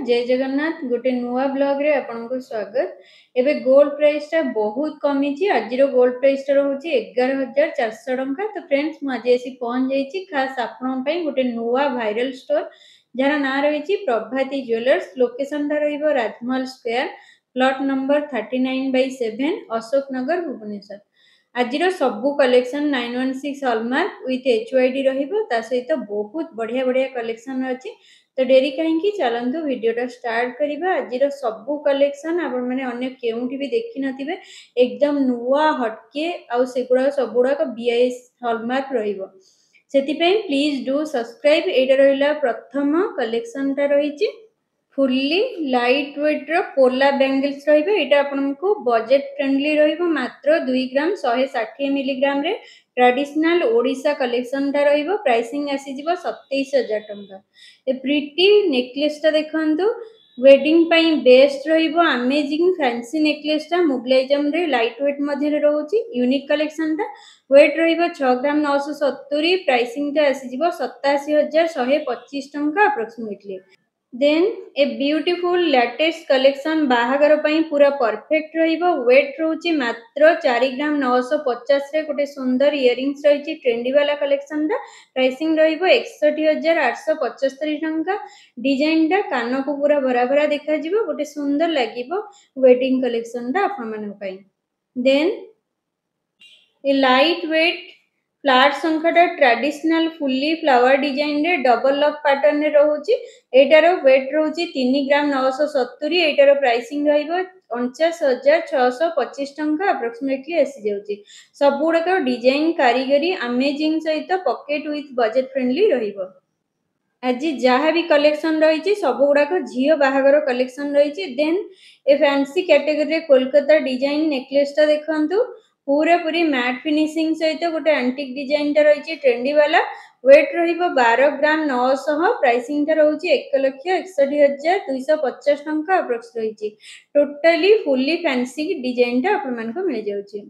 जय जगन्नाथ गोटे नुआ ब्लॉग रे आपनको स्वागत। एबे गोल्ड प्राइस टा बहुत कमी ची। आज गोल्ड प्राइस टा रहउची 11,400 टंका। तो फ्रेंड्स मु आज एसी पहुंच जाईची खास आपन पई गोटे नुआ वायरल स्टोर जरा ना रहिची प्रभाती ज्वेलर्स। लोकेशन टा रहिबो राजमहल square plot number 39/7 Ashok Nagar Bhubaneswar. आज सबू कलेक्शन 916 हॉलमार्क विथ HYD रहिबो ता सहित बहुत बढ़िया बढ़िया कलेक्शन अछि। तो डेरी कहीं चलतु वीडियोटा स्टार्ट करवा। आज सबू कलेक्शन आपण मैंने अन्य केउठी भी देखि नथिबे एकदम नुआ हटके आउ सेगुड़ा सबुड़ाक BIS हॉलमार्क रहिबो। सेतिपई प्लीज डू सब्सक्राइब। एटा रहिला प्रथम कलेक्शन टा रहिची फुल्ली लाइट वेट रो पोला बैंगल्स रहिबो। एटा आपनको बजेट फ्रेंडली रहिबो मात्र 2 ग्राम 160 मिलीग्राम रे ट्रेडिशनल ओडिशा कलेक्शन टा रहिबो। प्राइसिंग आसी जिवो 27,000 टंका। ए प्रिटी नेकलेस टा देखंतु वेडिंग पई बेस्ट रहिबो। अमेजिंग फैंसी नेकलेस टा मोगलाइजम रे लाइट वेट मध्ये रहउची। यूनिक कलेक्शन टा वेट रहिबो 6 ग्राम 970। प्राइसिंग टा आसी जिवो 87,125 टंका approximately. Then a beautiful latest collection बाहागर पई पूरा परफेक्ट रहिबो। वेट रहउची मात्र 4 ग्राम 950 रे गोटे सुंदर इयरिंग्स रहिची ट्रेंडी वाला कलेक्शन टा। प्राइसिंग रहिबो 61,875 टंका। डिजाइन टा कान को पूरा भरा भरा देखा जिवो गोटे सुंदर लागिबो वेडिंग कलेक्शन टा आपन मन पई। Then a light weight flat संखटा ट्रेडिशनल फुल्ली फ्लावर डिजाइन रे डबल लॉक पैटर्न रे रहउची। एटार वेट रहउची 3 ग्राम 970। एटार प्राइसिंग रहिबो 49,625 टंका अप्रोक्सीमेटली आसी जाउची। सब गुडा डिजाइन कारीगरी अमेजिंग सहित पॉकेट विथ बजेट फ्रेंडली रहिबो। आज जहाँ भी कलेक्शन रही सब गुड़ाक झील बाहागर कलेक्शन रही। Then a fancy category Kolkata design necklace टा देखंतु पूरा पूरी मैट फिनिशिंग सहित गोटे एंटिक डिजाइन टा रही ट्रेंडी वाला। वेट रहिबो 12 ग्राम 900। प्राइसिंग टा रहउची 1,61,250 टंका अप्रोक्स रही। टोटली फुल्ली फैंसी डिजाइन टा आपन मन को मिल जाउची।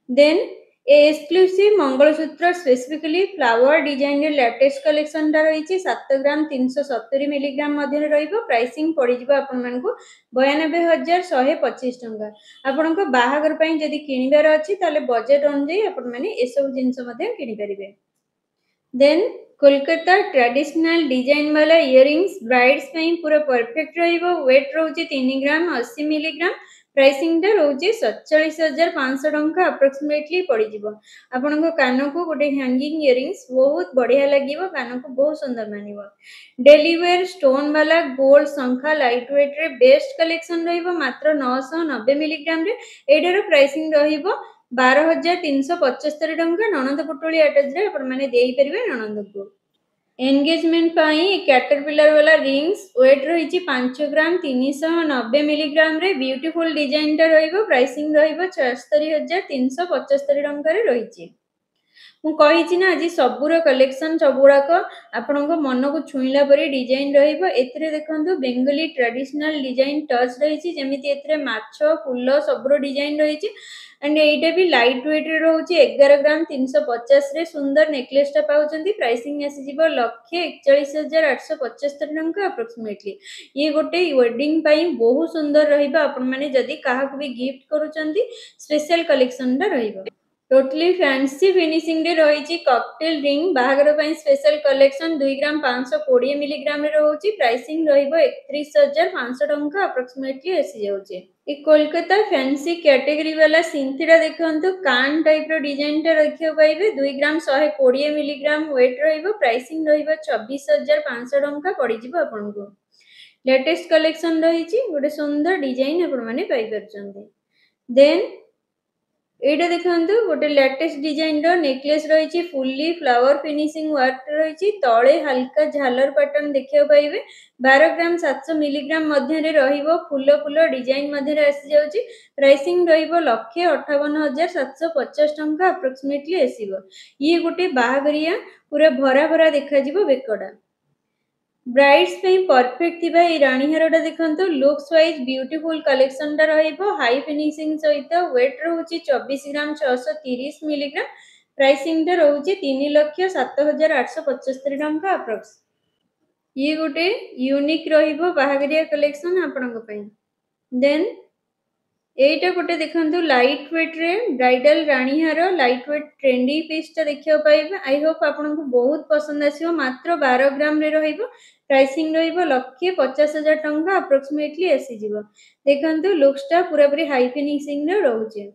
Then exclusive mangalsutra specifically flower design रे लेटेस्ट कलेक्शन टा रही 7 ग्राम 370 मिलीग्राम मध्ये रहिबो। प्राइसिंग पड़ी जिवो आपन मन को 92,125 टंका। आपन को बाहागर पई जदी किनिबार अछि ताले बजेट अनुसार आपन माने ए सब जिंस मध्ये किनि परिबे। देन कोलकाता ट्रेडिशनल डिजाइन वाला इयरिंग्स ब्राइड्स पई पूरा परफेक्ट रहिबो। वेट रहउची 3 ग्राम 80 मिलीग्राम। प्राइसिंग टा रहउची 47,500 टंका अप्रोक्सीमेटली पड़ी जिवो। आपन को कान को गोटे हैंगिंग इयरिंग्स बहुत बढ़िया लागिवो कान को बहुत सुंदर मानिवो। डेली वेयर स्टोन वाला गोल्ड शंखा लाइट वेट रे बेस्ट कलेक्शन रहिबो मात्र 990 मिलीग्राम रे। एटार प्राइसिंग रहिबो 12,375 टंका। ननंद पुटुली अटैच रे अपन माने देई परिबे ननंद को। एंगेजमेंट पाई कैटरपिलर वाला रिंग्स वेट रही 5 ग्राम 390 मिलीग्राम रे ब्यूटीफुल डिजाइन टा रहिबो। प्राइसिंग रहिबो 76,375 टंका रे रहिची। मु कहिची ना आज सबुर कलेक्शन सबुड़ाक आपण मन को छुईला परी डिजाइन रहिबो। एथिरे देखंतु बेंगली ट्रेडिशनल डिजाइन टच रहिची जेमिति एथिरे माछ फूल सबुर डिजाइन रहिची। एंड एटा भी लाइट वेट रे रहउची 11 ग्राम 350 रे सुंदर नेकलेस टा पाउचंती। प्राइसिंग आसी जिवो 1,41,875 टंका अप्रोक्सीमेटली। ये गोटे वेडिंग पई बहुत सुंदर रहिबा। आपण माने जदी काहा को भी गिफ्ट करूचंती स्पेशल कलेक्शन टा रहिबो। टोटली फैंसी फिनिशिंग रे रही कॉकटेल रिंग बाहागर पई स्पेशल कलेक्शन 2 ग्राम 520 मिलीग्राम रे रहउची। प्राइसिंग रहिबो 31,500 टंका अप्रोक्सीमेटली आसी जाउची। ए कोलकाता फैंसी कैटेगरी वाला सिंथीरा देखंतु कान टाइप रो डिजाइन टा रखियो पाइबे। 2 ग्राम 120 मिलीग्राम वेट रहिबो। प्राइसिंग रहिबो 24,500 टंका पड़ी जिवो आपन को। लेटेस्ट कलेक्शन रही गोटे सुंदर डिजाइन आपण माने पाई परचंती। देन एटा देखंतु गोटे लेटेस्ट डिजाइन रो नेकलेस रही फुल्ली फ्लावर फिनिशिंग वर्क रही। तळे हल्का झालर पैटर्न देखियो पाइबे। 12 ग्राम 700 मिलीग्राम मध्ये रे रहिबो। फूल फूल डिजाइन मध्ये रे आसी जाउची। प्राइसिंग रहिबो 1,58,750 टंका अप्रोक्सीमेटली आसीबो। ये गोटे बाहागरिया पूरा भरा भरा देखा जिवो बेकड़ा। ब्राइड्स पे परफेक्ट थिबा ए रानी हारटा देखंतु लुक्स वाइज ब्यूटीफुल कलेक्शन टा रहिबो। हाई फिनिशिंग सहित वेट रहउची 24 ग्राम 630 मिलीग्राम। प्राइसिंग टा रहउची 3,07,875 टंका अप्रोक्स। ये गोटे यूनिक रहिबो बाहागरिया कलेक्शन आपणक पई। देन एटा गोटे देखंतु लाइट वेट रे ब्राइडल रानी हार लाइट वेट ट्रेंडी पीस टा देखियो पाइबे। आई होप आपनको बहुत पसंद आसीबो। मात्र 12 ग्राम रे रहिबो। प्राइसिंग रहिबो 1,50,000 टंका अप्रोक्सीमेटली आसी जिवो। देखंतु लुक्स टा पूरा पूरी हाई फिनिशिंग रे रहउचे।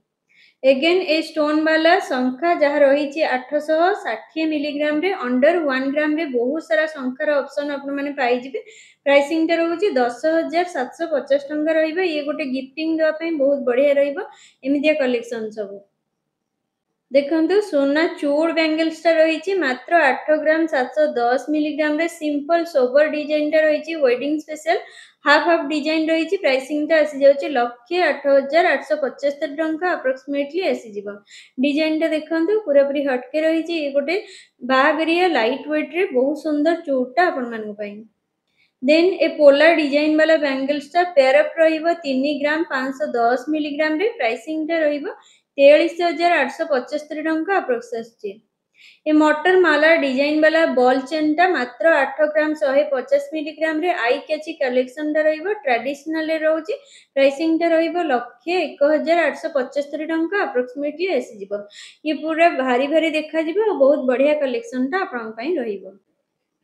एगेन ए स्टोन वाला शंखा जहाँ रही 860 मिलीग्राम रे अंडर 1 ग्राम रे बहुत सारा शंखार ऑप्शन आपण माने पाइजिबे। प्राइसिंग टा रहउची 10,750 टंका रहिबे। ये गोटे गिफ्टिंग दवा पई बहुत बढ़िया रहिबो। एमिदिया कलेक्शन सब देखंतु सोना चूड़ बैंगल्स टा रही मात्र 8 ग्राम 710 मिलीग्राम रे सिंपल सोबर डिजाइन टा रही wedding special half half design रही। प्राइसिंग टा आसी जाउची 1,08,875 टंका अप्रोक्सीमेटली आसी जिवो। डिजाइन टा देखंतु पूरा पूरी हटके रही। ये गोटे बाहागरिया लाइट वेट रे बहुत सुंदर चूड़ टा आपण मानक पई। देन ए पोलर डिजाइन वाला बैंगल्स टा पेयर अप रहिबो 3 ग्राम 510 मिलीग्राम रे। प्राइसिंग टा रहिबो 43,875 टंका अप्रोक्स आछि। ए मटर माला डिजाइन वाला बॉल चेन टा मात्र 8 ग्राम 150 मिलीग्राम रे आई कैची कलेक्शन टा रहिबो। ट्रेडिशनल रे रहउची। प्राइसिंग टा रहिबो 1,01,875 टंका अप्रोक्सीमेटली आसी जिवो। ये पूरा भारी भारी देखा जिवो और बहुत बढ़िया कलेक्शन टा आपन पई रहिबो।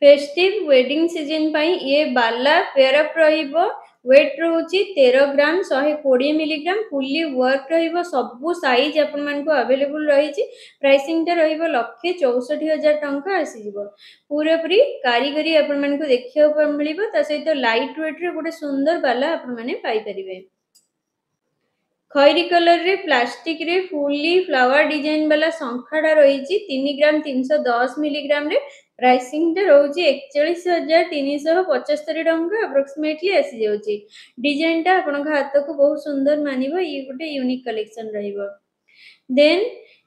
फेस्टिव वेडिंग सीजन पाई ये बाला पेयर अप रहिबो। वेट रहउची 13 ग्राम 120 मिलीग्राम फुल्ली वर्क रहिबो। सबु साइज आपन मान को अवेलेबल रहिची। प्राइसिंग टा रहिबो 1,64,000 टंका आसी जिवो। पूरा पूरी कारीगरी आपन मान को देखियो पर मिलिबो। ता सहित लाइट वेट रे गोटे सुंदर बाला आपन माने पाई परिबे। खैरी कलर रे प्लास्टिक रे फुल्ली फ्लावर डिजाइन वाला शंखाटा रही 3 ग्राम 310 मिलीग्राम रे। प्राइसिंग टा रहउची 41,375 टंका अप्रोक्सीमेटली आसी जाउची। डिजाइन टा आपन हाथ को बहुत सुंदर मानिबो। ये गोटे यूनिक कलेक्शन रहिबो। देन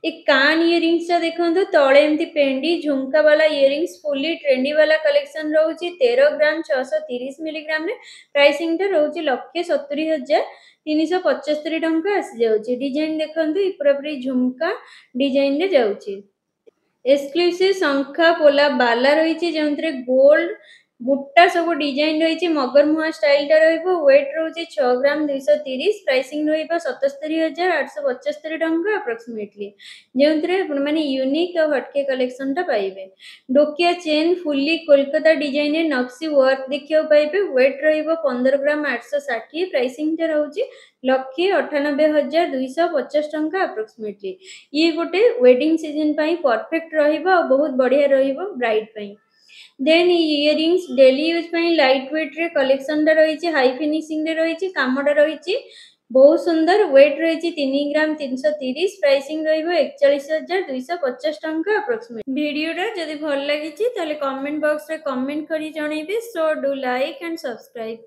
एक कान इयरिंग्स टा देखंतु तळे एमती पेंडी झुमका वाला इयरिंग्स फुल्ली ट्रेंडी वाला कलेक्शन रहउची 13 ग्राम 630 मिलीग्राम रे। प्राइसिंग टा रहउची 1,70,375 टंका आसी जाउची। डिजाइन देखंतु इ पूरा पूरी झुमका डिजाइन रे जाउची। एक्सक्लूसिव शंखा पोला बाला रही जो गोल्ड बुट्टा सब डिजाइन रही मगर मुहा स्टाइल टा रहिबो। वेट रहउची 6 ग्राम 230। प्राइसिंग रहिबो 77,875 टंका अप्रोक्सीमेटली। जेउंतरे आपण माने यूनिक और हटके कलेक्शन टा पाइबे। डोकिया चेन फुल्ली कोलकाता डिजाइन रे नक्सी वर्क देखियो पाइबे। वेट रहिबो 15 ग्राम 860। प्राइसिंग टा रहउची 1,98,250 टंका अप्रोक्सीमेटली। ये गोटे वेडिंग सीजन पाई परफेक्ट रहिबो और बहुत बढ़िया रहिबो ब्राइड पाई। देन इयरिंग्स डेली यूज पाई लाइट वेट रे कलेक्शन टा रही हाई फिनिशिंग रे रही कामटा रही बहुत सुंदर। वेट रही 3 ग्राम 330। प्राइसिंग रहिबो 41,250 टंका अप्रोक्सीमेट। वीडियोटा जदि भल लागिछि ताले कमेंट बॉक्स रे कमेंट करी जणैबे। So do like and subscribe.